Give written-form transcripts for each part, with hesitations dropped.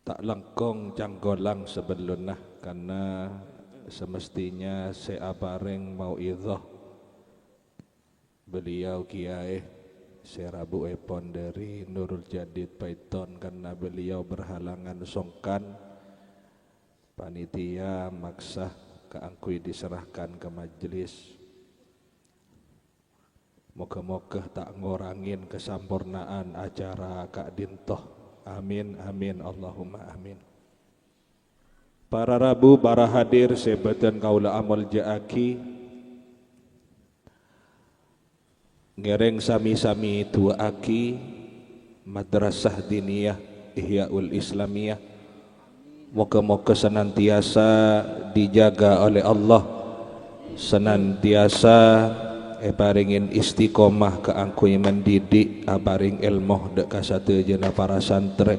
tak lengkong canggolang sebelumnya karena semestinya saya bareng mau idhah beliau kiai Serabu Epon dari Nurul Jadid Paiton karena beliau berhalangan songkan panitia maksa keangkui diserahkan ke majelis. Moga-moga tak ngorangin kesempurnaan acara Kak Dintoh. Amin, amin, Allahumma amin. Para rabu, para hadir, sebatan kaula amal jaaki, ngereng sami-sami tuaaki Madrasah Diniyah Ihyaul Islamiyah. Moga-moga senantiasa dijaga oleh Allah, senantiasa paringin istiqomah keangkui mendidik paring ilmu dek kasateujeuna para santri,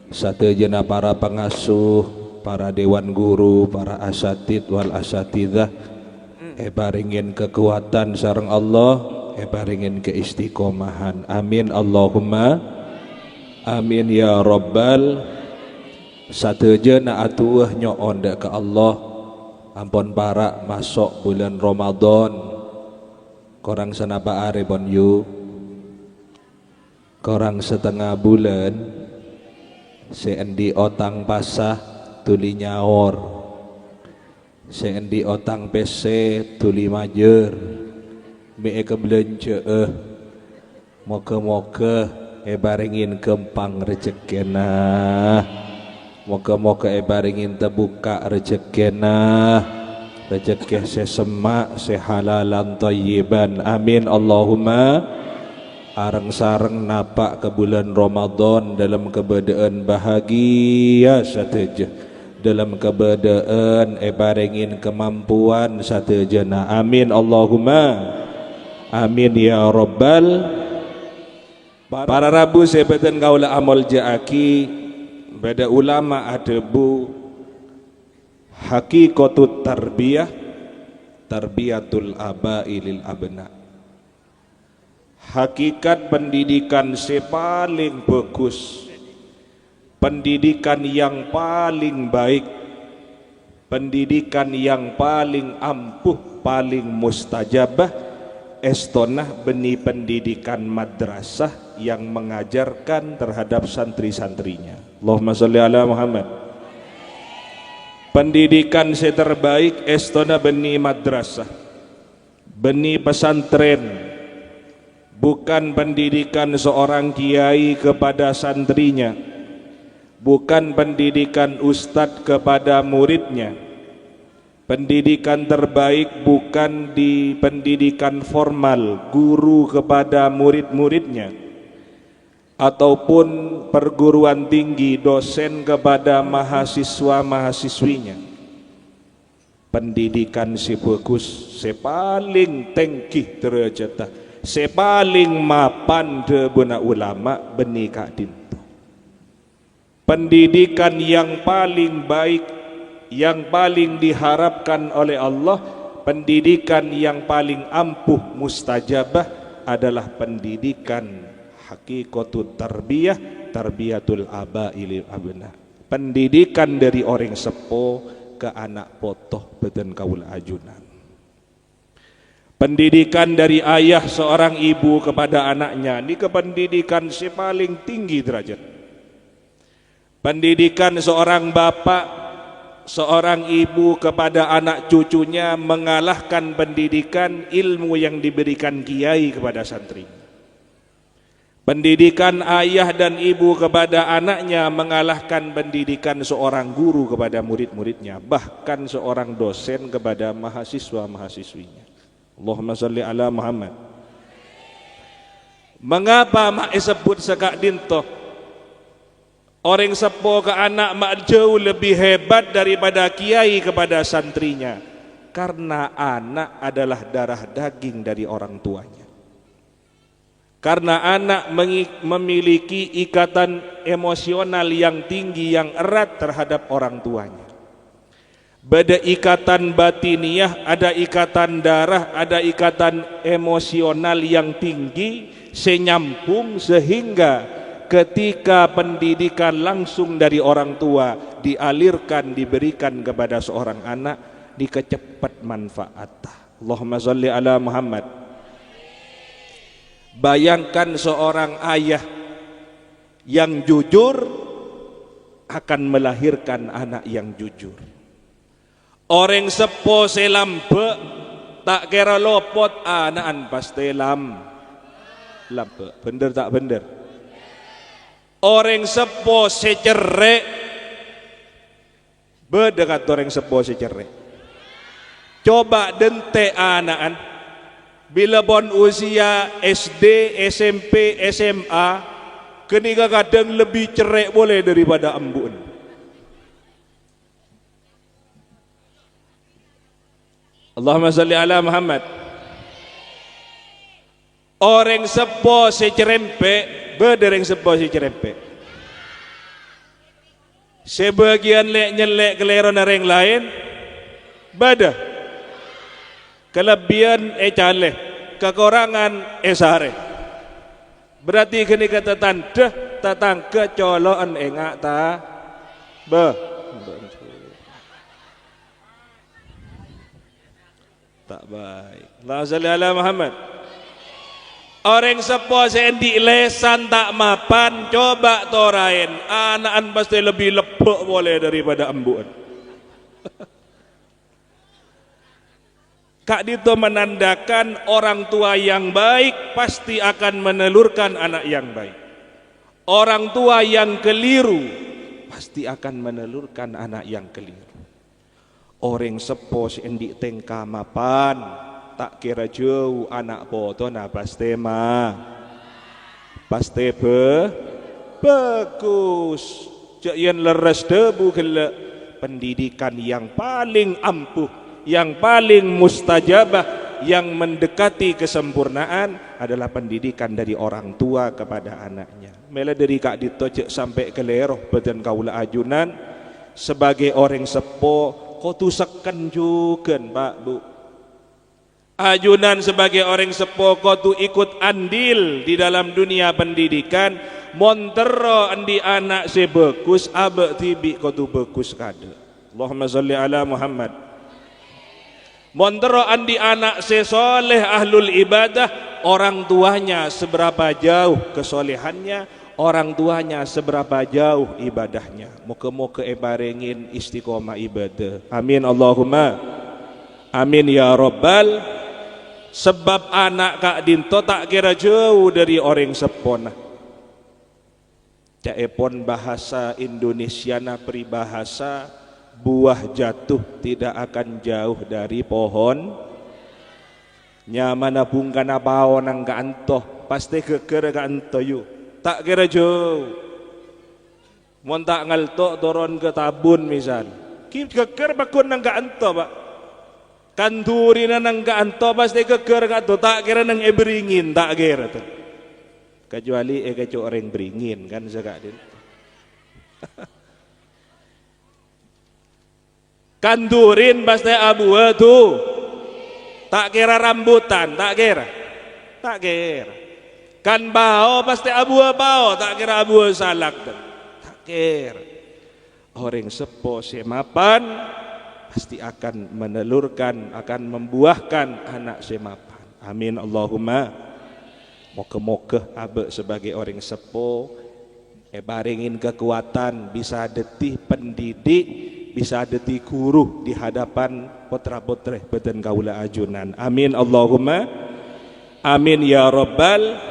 sateujeuna para pengasuh, para dewan guru, para asatid wal asatidzah paringin kekuatan sareng Allah, paringin keistiqomahan. Amin Allahumma amin ya rabbal. Sateujeuna atuh nyoon dek ke Allah ampun para masuk bulan Ramadan. Korang senapa are bon yu korang setengah bulan seendi otang pasah tuli nyaor, seendi otang pese tuli majer mee kebelence moga-moga baringin kempang rezekena, moga-moga baringin terbuka rezekena, rezeki sesemak sehalalan thayyiban. Amin Allahumma. Areng sareng napak ke bulan Ramadan dalam keadaan bahagia sateja, dalam keadaan paringin kemampuan satejana. Amin Allahumma amin ya rabbal. Para rabu sebatan kaula amal jaaki beda ulama adebu hakikatut tarbiyah, tarbiyatul aba'i lil abna. Hakikat pendidikan sepaling bagus, pendidikan yang paling baik, pendidikan yang paling ampuh, paling mustajabah estonah benih pendidikan madrasah yang mengajarkan terhadap santri-santrinya. Allahumma sholli ala Muhammad. Pendidikan yang terbaik estona benih madrasah, benih pesantren, bukan pendidikan seorang kiai kepada santrinya, bukan pendidikan ustadz kepada muridnya. Pendidikan terbaik bukan di pendidikan formal, guru kepada murid-muridnya, ataupun perguruan tinggi dosen kepada mahasiswa-mahasiswinya. Pendidikan si bagus, si paling tengkih derajatah, si paling mapan de bena ulama benih Kak Dintoh. Pendidikan yang paling baik, yang paling diharapkan oleh Allah, pendidikan yang paling ampuh mustajabah adalah pendidikan hakikatut tarbiyah, tarbiyatul aba'i lil abna. Pendidikan dari orang sepo ke anak potoh beten kaula ajunan. Pendidikan dari ayah seorang ibu kepada anaknya, ini kependidikan si paling tinggi derajat. Pendidikan seorang bapak, seorang ibu kepada anak cucunya mengalahkan pendidikan ilmu yang diberikan kiai kepada santri. Pendidikan ayah dan ibu kepada anaknya mengalahkan pendidikan seorang guru kepada murid-muridnya, bahkan seorang dosen kepada mahasiswa-mahasiswinya. Allahumma sholli ala Muhammad. Mengapa mak sebut sekak Dintoh? Orang sepo ke anak mak jauh lebih hebat daripada kiai kepada santrinya, karena anak adalah darah daging dari orang tuanya. Karena anak memiliki ikatan emosional yang tinggi, yang erat terhadap orang tuanya. Beda ikatan batiniah, ada ikatan darah, ada ikatan emosional yang tinggi, senyampung sehingga ketika pendidikan langsung dari orang tua dialirkan, diberikan kepada seorang anak, dikecepat manfaat. Allahumma sholli ala Muhammad. Bayangkan seorang ayah yang jujur akan melahirkan anak yang jujur. Orang sepo selambe tak kira lopot anaan pasti lambe. Bener tak bener? Orang sepo secerek berdekat orang sepo secerek. Coba dente anaan bila bon usia SD, SMP, SMA, kenika kadang lebih cerek boleh daripada embun. Allahumma salli ala Muhammad. Orang sepo secerempek, berdereng sepo secerempek. Sebagian lek nyelek keleron orang lain, badah. Kelebihan caleh, kekurangan sare. Berarti kini kata tanda tatang kecoloan engak ta tak baik. Allahumma shalli ala Muhammad. Orang sepo sendi lesan tak mapan, coba torain anakan pasti lebih lepuk boleh daripada embuan. Kak Dito menandakan orang tua yang baik pasti akan menelurkan anak yang baik. Orang tua yang keliru pasti akan menelurkan anak yang keliru. Orang sepo sendi tengka mapan, tak kira jauh anak poto na pasti bagus. Jangan leres debu kele pendidikan yang paling ampuh, yang paling mustajabah, yang mendekati kesempurnaan adalah pendidikan dari orang tua kepada anaknya. Mela dari Kak Dito cek sampai ke leroh badan kaula ajunan sebagai orang sepo kau tu seken juga Pak Bu. Ajunan sebagai orang sepo kau tu ikut andil di dalam dunia pendidikan. Montero andi anak sebagus abe tibi kau tu bagus kada. Allahumma sholli ala Muhammad. Montero andi anak sesoleh ahlul ibadah, orang tuanya seberapa jauh kesolehannya, orang tuanya seberapa jauh ibadahnya. Moga-moga ebarengin istiqomah ibadah. Amin Allahumma amin ya Rabbal. Sebab anak Kak Dinto tak kira jauh dari orang sepona. Caepon bahasa Indonesiana peribahasa, buah jatuh tidak akan jauh dari pohon. Nyamana bungkana bawon nang gantoh pasti keker gantoh yu. Tak kira jauh. Mon tak ngaltok turun ke tabun misal. Ki keker bakun nang gantoh Pak. Kanduri nang gantoh pasti keker gantoh. Tak kira nang beringin, tak kira tuh. Kecuali kecu orang beringin kan sekadin. Kandurin pasti abu tu, tak kira rambutan, tak kira, kan bau pasti abu bau, tak kira abu salak, tak kira. Orang sepo semapan pasti akan menelurkan, akan membuahkan anak semapan. Amin Allahumma. Moga-moga abe sebagai orang sepo baringin kekuatan, bisa detih pendidik, bisa detik guru di hadapan putra-putri badan kaula ajunan. Amin Allahumma amin ya Rabbal.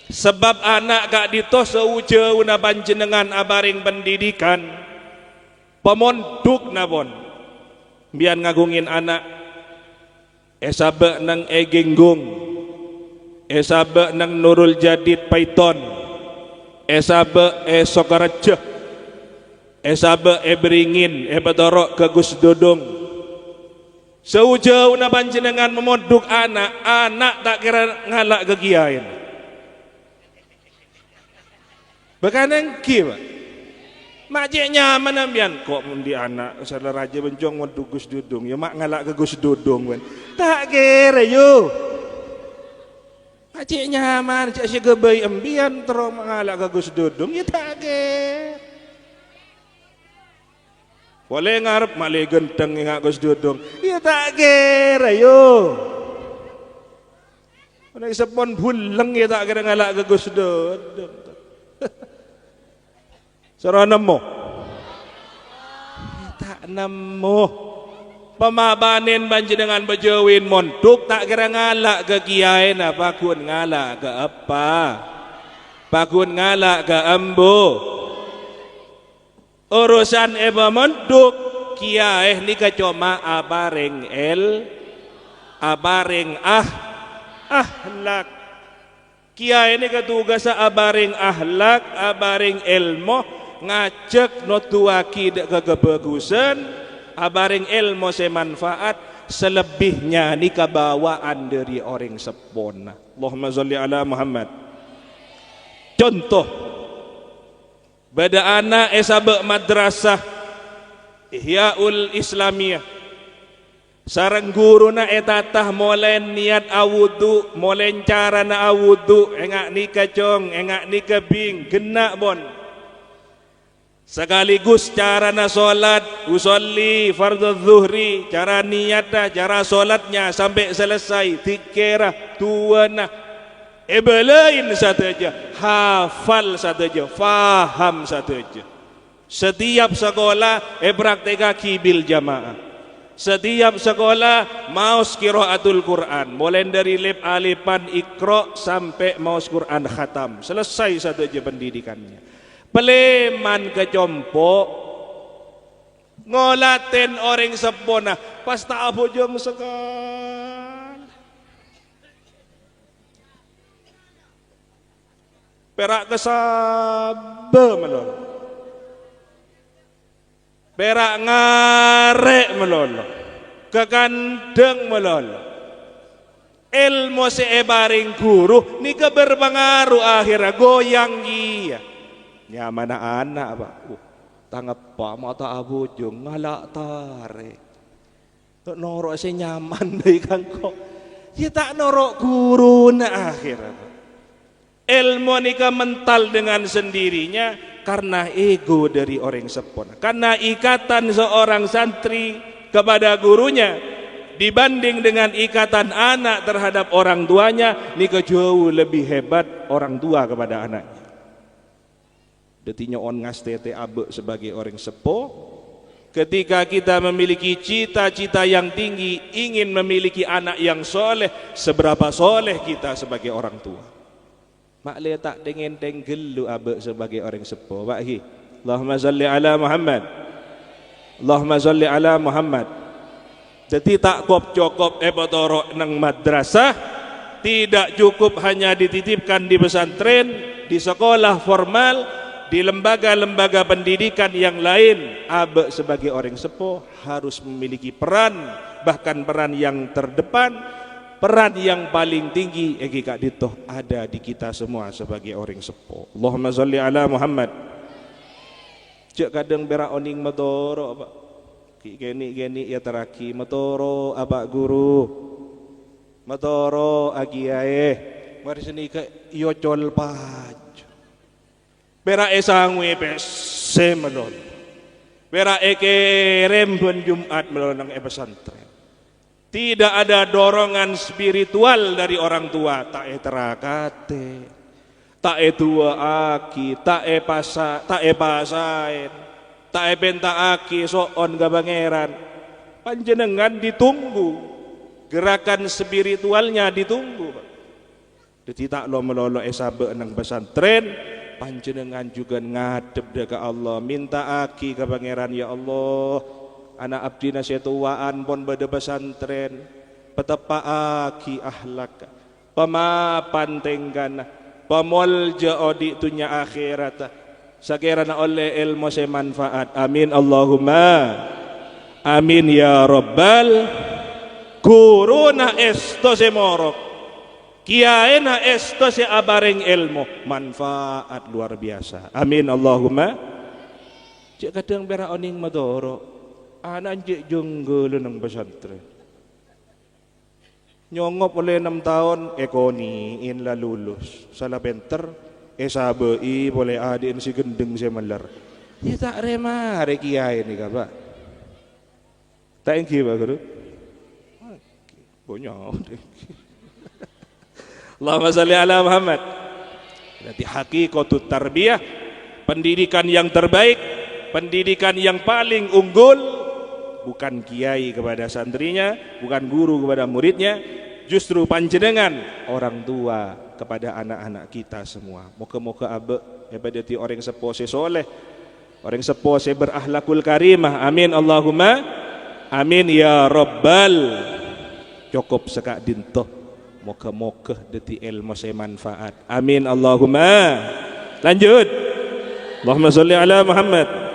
Sebab anak Kak Dito seuja una panjenengan abaring pendidikan pemonduk nabon biar ngagungin anak esabe nang egenggung, esabe nang Nurul Jadid Paiton, esabe Sokaraja, esabe beringin betorok ke Gus Dodong. Sejauh na panjenengan memoduk anak tak kira ngalak kegiain. Bakanan ki Pak. Makcik nyaman ambian kok mundi anak salah raja bencong moduk Gus Dodong. Ya mak ngalak ke Gus Dodong kan. Tak kira yo. Cik nyaman, cik si gebay ambian terus mengalak ke Gus Dudung, ya tak ger. Boleh ngarep malih genteng ngak Gus Dudung, ya tak ger, ayo. Nek sepon buleng ya tak kira ngalak ke Gus Dudung. Sarana mo. Ya tak nemu. Pemabanin panjenengan bejawin montuk tak kira ngalak ke kiai na pakun ngalak ke apa, pakun ngalak ke ambo. Urusan eba montuk kiai ni cuma abareng abareng ahlak. Kiai ni tugas abareng ahlak, abareng ilmu, ngajak notuaki dek kebagusan. Abaring ilmu semanfaat, selebihnya ni kabawaan dari orang sepona. Allahumma sholli ala Muhammad. Contoh, bada anak esabek madrasah Ihyaul Islamiyah. Sarang guru na etatah mulai niat awudu, mulai cara na awudu, engak ni kacong, engak ni kebing, genak bon. Sekaligus cara na solat, usolli fardhu zuhri, cara niatnya, cara solatnya sampai selesai, tikera, tuana, ebelain satu aja, hafal satu aja, faham satu aja. Setiap sekolah praktika kibil jamaah. Setiap sekolah maus qiraatul Quran, mulai dari lip alifan ikro sampai maus Quran khatam, selesai satu aja pendidikannya. Peleman kecompo ngolaten orang sepona pas tak abojong sekal perak kesabe melol, perak ngarek melol, kekandeng melol. Ilmu seebaring guru ni berpengaruh akhirnya goyang dia. Nyaman anak pak, tanggap pak mata abujung ngalak tarik, tak norok si nyaman deh kan kok, dia tak norok guru na akhirnya. Ilmu nikah mental dengan sendirinya karena ego dari orang sepon, karena ikatan seorang santri kepada gurunya dibanding dengan ikatan anak terhadap orang tuanya, nikah jauh lebih hebat orang tua kepada anaknya. Detinya on ngastete abe sebagai orang sepo. Ketika kita memiliki cita-cita yang tinggi, ingin memiliki anak yang soleh, seberapa soleh kita sebagai orang tua. Mak le tak dengan tenggelu abe sebagai orang sepo. Bahi. Allahumma sholli ala Muhammad. Allahumma sholli ala Muhammad. Jadi tak cukup ebotoro nang madrasah, tidak cukup hanya dititipkan di pesantren, di sekolah formal, di lembaga-lembaga pendidikan yang lain. Abe sebagai orang sepuh harus memiliki peran, bahkan peran yang terdepan, peran yang paling tinggi kak ditoh ada di kita semua sebagai orang sepuh. Allahumma sholli ala Muhammad. Cek kadang berak oning matoro apa geni ya teraki matoro apa guru matoro agiae mari sini ke yocol paj pera esangwe pese melon, pera eke rembon Jumat melon nang pesantren. Tidak ada dorongan spiritual dari orang tua, tak terakate, tak tua aki, tak pasain, tak benta aki soon gabangeran. Panjenengan ditunggu, gerakan spiritualnya ditunggu. Jadi tak lo melolo esabe nang pesantren. Panjenengan juga ngadep deka Allah, minta aki ke pangeran, ya Allah, anak abdi nasyetuaan pon bade pesantren, petepa aki ahlak, pemapan tenggana, pemolja odi tunya akhirat, sakirana oleh ilmu semanfaat. Amin Allahumma amin ya rabbal kuruna esto semorok. Kiai na esto se abareng ilmu manfaat luar biasa. Amin Allahumma. Cek kadang bera oning madoro anak cek jonggol nang pesantren. nyongop oleh 6 tahun ekoni inla lulus salah penter sabai boleh adin si gendeng si meler dia tak rema hari kiai ini kaba tak ingki pak guru banyak Allahumma salli ala Muhammad. Berarti hakikatut tarbiyah, pendidikan yang terbaik, pendidikan yang paling unggul bukan kiai kepada santrinya, bukan guru kepada muridnya, justru panjenengan orang tua kepada anak-anak kita semua. Moga-moga abe hebadati orang sepo soleh, orang sepo berakhlakul karimah. Amin Allahumma amin ya rabbal. Cukup sekak dintoh. Moga-moga deti ilmu saya manfaat. Amin Allahumma. Lanjut. Allahumma sholli ala Muhammad.